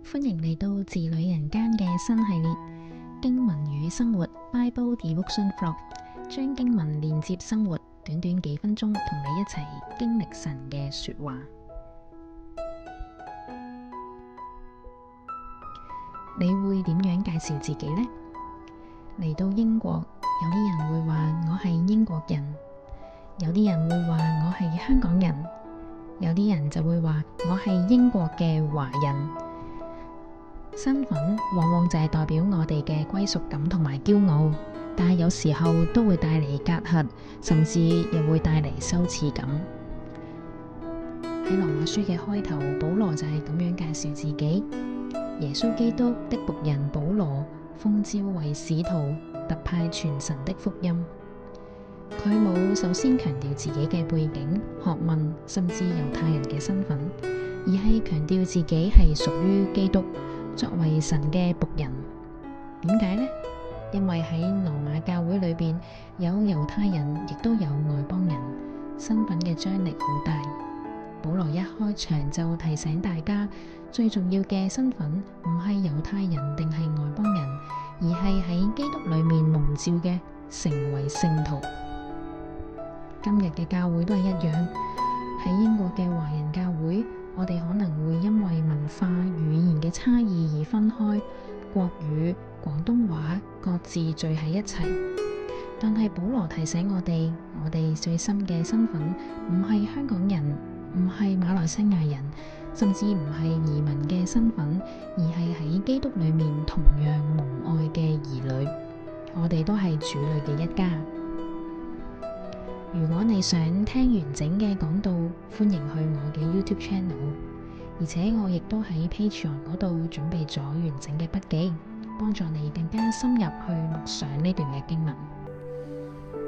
歡迎嚟到字裏人間嘅新系列經文與生活 Bible Devotion Vlog， 將經文連接生活，短短幾分鐘同你一齊經歷神嘅說話。你會點樣介紹自己呢？嚟到英國，有啲人會話我係英國人，有啲人會話我係香港人，有啲人就會話我係英國嘅華人。身份往往就係代表我哋嘅歸屬感同埋驕傲，但係有時候都會帶嚟隔閡，甚至又會帶嚟羞恥感。喺羅馬書嘅開頭，保羅就係咁樣介紹自己：耶穌基督的僕人保羅，奉召為使徒，特派傳神的福音。佢冇首先強調自己嘅背景、學問，甚至猶太人嘅身份，而係強調自己係屬於基督，作為神嘅僕人。點解呢？因為喺羅馬教會裏邊，有猶太人，亦都有外邦人，身份嘅張力好大。保羅一開場就提醒大家，最重要嘅身份唔係猶太人定係外邦人，而係喺基督裏面蒙召嘅，成為聖徒。今日嘅教會都係一樣，喺英國嘅華人教會，我哋可能會因為文化語言嘅差異而分開，國語、廣東話各自聚喺一齊。但係保羅提醒我哋最深嘅身份唔係香港人，唔係馬來西亞人，甚至唔係移民嘅身份，而係喺基督裏面同樣蒙愛嘅兒女。我哋都係主裏嘅一家。如果你想聽完整嘅講道，歡迎去我嘅 YouTube channel， 而且我亦都喺 Patreon 嗰度準備咗完整嘅筆記，幫助你更加深入去默想呢段嘅經文。